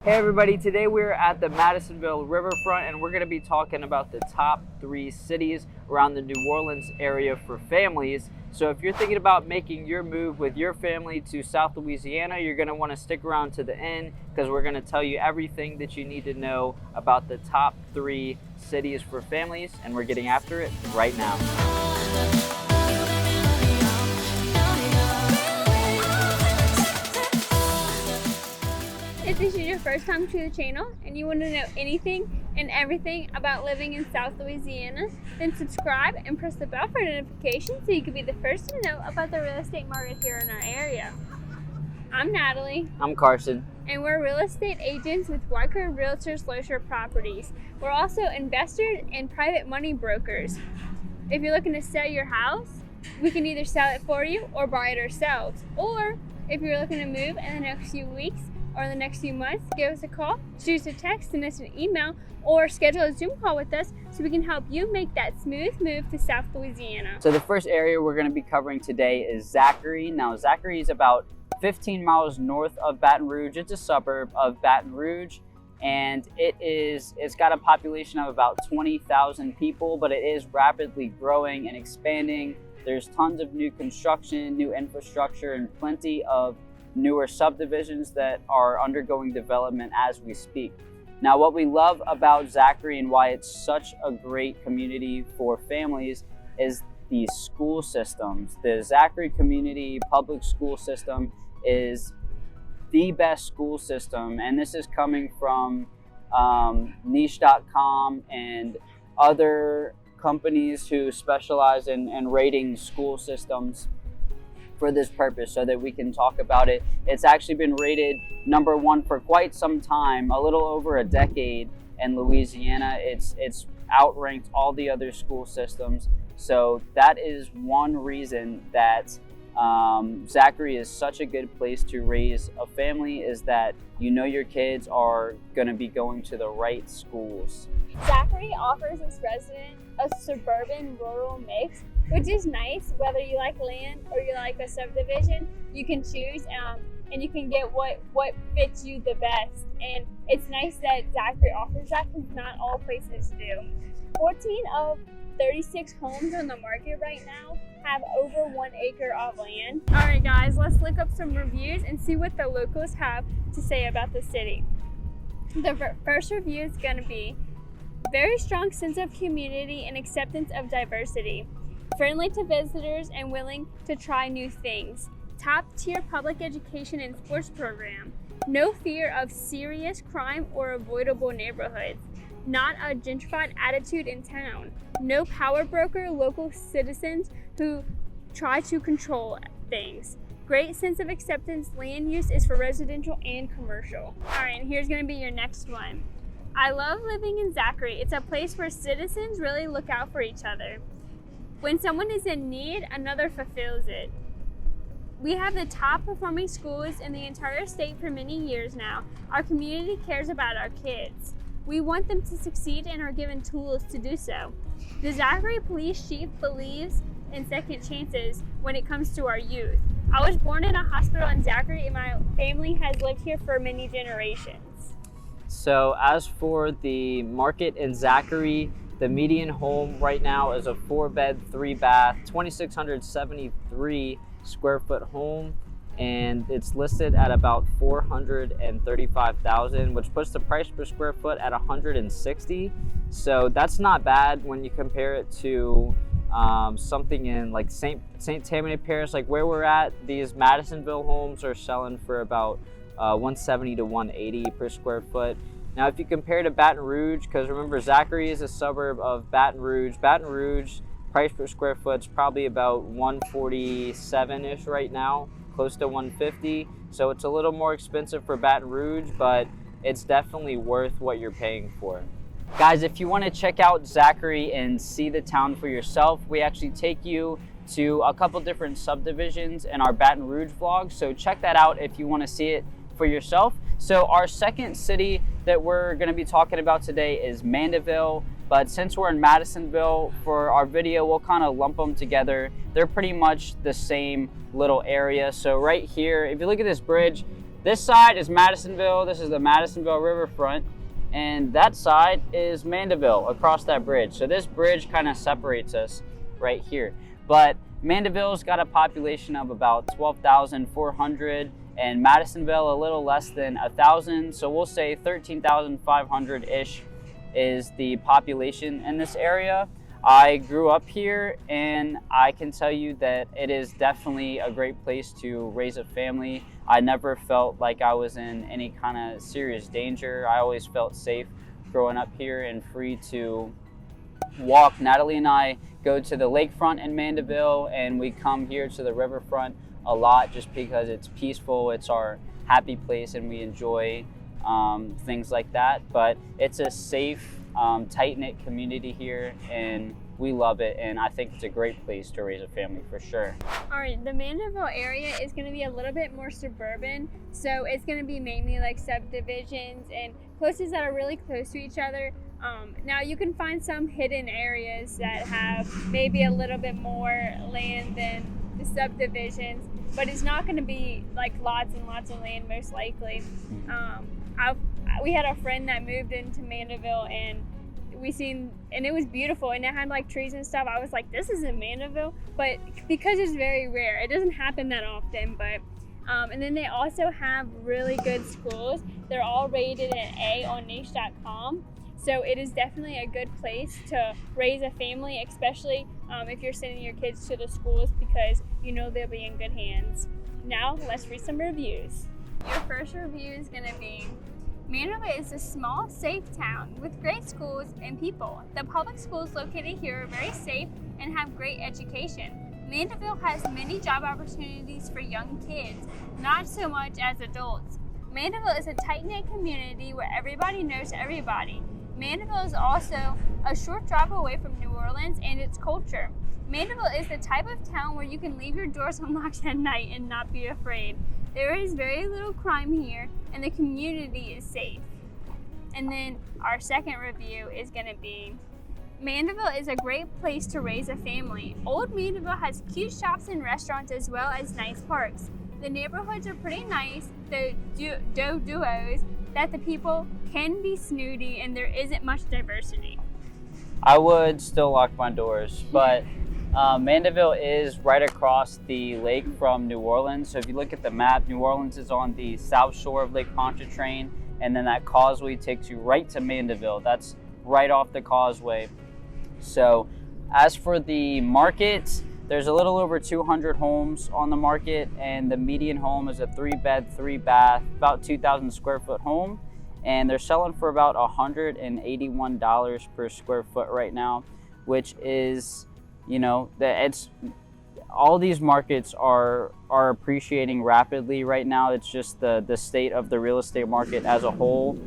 Hey everybody, today we're at the Madisonville riverfront and we're going to be talking about the top 3 cities around the New Orleans area for families. So if you're thinking about making your move with your family to South Louisiana, you're going to want to stick around to the end because we're going to tell you everything that you need to know about the top 3 cities for families, and we're getting after it right now. If this is your first time to the channel and you want to know anything and everything about living in South Louisiana, then subscribe and press the bell for notifications so you can be the first to know about the real estate market here in our area. I'm Natalie. I'm Carson. And we're real estate agents with Weicker Realtors Loescher Properties. We're also investors and private money brokers. If you're looking to sell your house, we can either sell it for you or buy it ourselves. Or if you're looking to move in the next few weeks, or in the next few months, give us a call, shoot us a text, send us an email, or schedule a Zoom call with us so we can help you make that smooth move to South Louisiana. So the first area we're going to be covering today is Zachary. Now Zachary is about 15 miles north of Baton Rouge. It's a suburb of Baton Rouge, and it's got a population of about 20,000 people, but it is rapidly growing and expanding. There's tons of new construction, new infrastructure, and plenty of newer subdivisions that are undergoing development as we speak. Now, what we love about Zachary and why it's such a great community for families is the school systems. The Zachary Community Public School System is the best school system, and this is coming from niche.com and other companies who specialize in rating school systems for this purpose so that we can talk about it. It's actually been rated #1 for quite some time, a little over a decade in Louisiana. It's outranked all the other school systems. So that is one reason that Zachary is such a good place to raise a family, is that you know your kids are going to be going to the right schools. Zachary offers its residents a suburban rural mix, which is nice. Whether you like land or you like a subdivision, you can choose and you can get what fits you the best. And it's nice that Zachary offers that because not all places do. 14 of 36 homes on the market right now have over 1 acre of land. All right, guys, let's look up some reviews and see what the locals have to say about the city. The first review is going to be very strong sense of community and acceptance of diversity. Friendly to visitors and willing to try new things. Top tier public education and sports program. No fear of serious crime or avoidable neighborhoods. Not a gentrified attitude in town. No power broker local citizens who try to control things. Great sense of acceptance. Land use is for residential and commercial. All right, and here's going to be your next one. I love living in Zachary. It's a place where citizens really look out for each other. When someone is in need, another fulfills it. We have the top performing schools in the entire state for many years now. Our community cares about our kids. We want them to succeed and are given tools to do so. The Zachary Police Chief believes in second chances when it comes to our youth. I was born in a hospital in Zachary and my family has lived here for many generations. So as for the market in Zachary, the median home right now is a 4-bed, 3-bath, 2,673 square foot home, and it's listed at about $435,000, which puts the price per square foot at $160. So that's not bad when you compare it to something in like St. Tammany Parish, like where we're at. These Madisonville homes are selling for about $170 to $180 per square foot. Now, if you compare to Baton Rouge, because remember, Zachary is a suburb of Baton Rouge. Baton Rouge price per square foot is probably about $147-ish right now, close to $150. So it's a little more expensive for Baton Rouge, but it's definitely worth what you're paying for. Guys, if you want to check out Zachary and see the town for yourself, we actually take you to a couple different subdivisions in our Baton Rouge vlog. So check that out if you want to see it for yourself. So our second city that we're going to be talking about today is Mandeville, but since we're in Madisonville for our video, we'll kind of lump them together. They're pretty much the same little area. So right here, if you look at this bridge, this side is Madisonville. This is the Madisonville riverfront. And that side is Mandeville across that bridge. So this bridge kind of separates us right here. But Mandeville's got a population of about 12,400 and Madisonville a little less than 1,000. So we'll say 13,500-ish is the population in this area. I grew up here and I can tell you that it is definitely a great place to raise a family. I never felt like I was in any kind of serious danger. I always felt safe growing up here and free to walk. Natalie and I go to the lakefront in Mandeville and we come here to the riverfront a lot just because it's peaceful. It's our happy place and we enjoy things like that. But it's a safe, tight-knit community here and we love it, and I think it's a great place to raise a family for sure. All right, the Mandeville area is going to be a little bit more suburban, so it's going to be mainly like subdivisions and places that are really close to each other. Now you can find some hidden areas that have maybe a little bit more land than the subdivisions, but it's not going to be like lots and lots of land most likely. We had a friend that moved into Mandeville and and it was beautiful and it had like trees and stuff. I was like, this is in Mandeville, but because it's very rare, it doesn't happen that often. But and then they also have really good schools. They're all rated an A on niche.com. So it is definitely a good place to raise a family, especially if you're sending your kids to the schools, because you know they'll be in good hands. Now let's read some reviews. Your first review is going to be, Mandeville is a small, safe town with great schools and people. The public schools located here are very safe and have great education. Mandeville has many job opportunities for young kids, not so much as adults. Mandeville is a tight-knit community where everybody knows everybody. Mandeville is also a short drive away from New Orleans and its culture. Mandeville is the type of town where you can leave your doors unlocked at night and not be afraid. There is very little crime here and the community is safe. And then our second review is going to be, Mandeville is a great place to raise a family. Old Mandeville has cute shops and restaurants as well as nice parks. The neighborhoods are pretty nice, the duos, that the people can be snooty and there isn't much diversity. I would still lock my doors, but Mandeville is right across the lake from New Orleans. So if you look at the map, New Orleans is on the south shore of Lake Pontchartrain, and then that causeway takes you right to Mandeville. That's right off the causeway. So as for the market, there's a little over 200 homes on the market, and the median home is a 3-bed, 3-bath, about 2,000 square foot home. And they're selling for about $181 per square foot right now, which is, you know, all these markets are appreciating rapidly right now. It's just the state of the real estate market as a whole.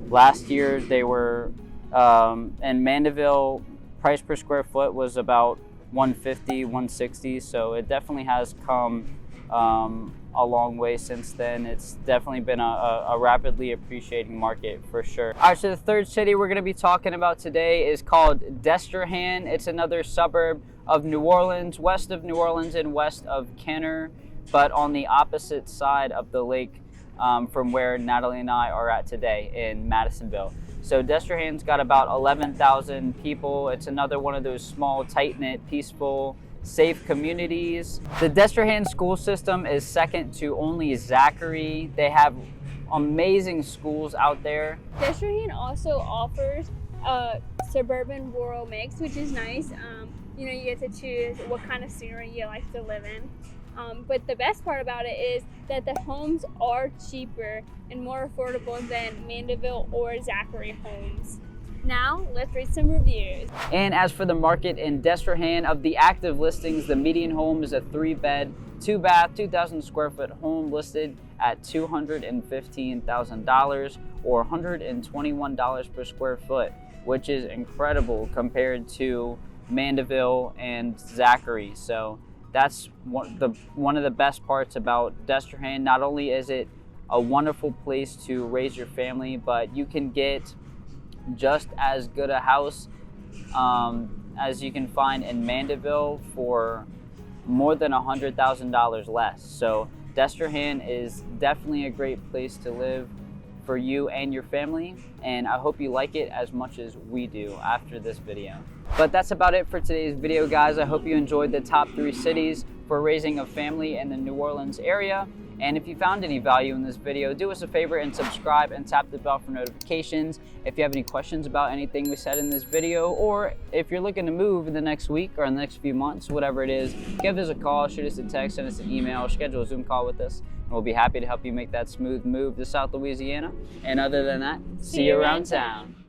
Last year they were in Mandeville, price per square foot was about $150, $160. So it definitely has come a long way since then. It's definitely been a rapidly appreciating market for sure. All right, so the third city we're going to be talking about today is called Destrehan. It's another suburb of New Orleans, west of New Orleans and west of Kenner, but on the opposite side of the lake from where Natalie and I are at today in Madisonville. So Destrehan's got about 11,000 people. It's another one of those small, tight-knit, peaceful, safe communities. The Destrehan school system is second to only Zachary. They have amazing schools out there. Destrehan also offers a suburban rural mix, which is nice. You know, you get to choose what kind of scenery you like to live in. But the best part about it is that the homes are cheaper and more affordable than Mandeville or Zachary homes. Now, let's read some reviews. And as for the market in Destrehan, of the active listings, the median home is a 3-bed, 2-bath, 2,000 square foot home listed at $215,000 or $121 per square foot, which is incredible compared to Mandeville and Zachary. So that's one of the best parts about Destrehan. Not only is it a wonderful place to raise your family, but you can get just as good a house as you can find in Mandeville for more than $100,000 less. So Destrehan is definitely a great place to live for you and your family, and I hope you like it as much as we do after this video. But that's about it for today's video, guys. I hope you enjoyed the top 3 cities for raising a family in the New Orleans area. And if you found any value in this video, do us a favor and subscribe and tap the bell for notifications. If you have any questions about anything we said in this video, or if you're looking to move in the next week or in the next few months, whatever it is, give us a call, shoot us a text, send us an email, schedule a Zoom call with us. And we'll be happy to help you make that smooth move to South Louisiana. And other than that, see you around town.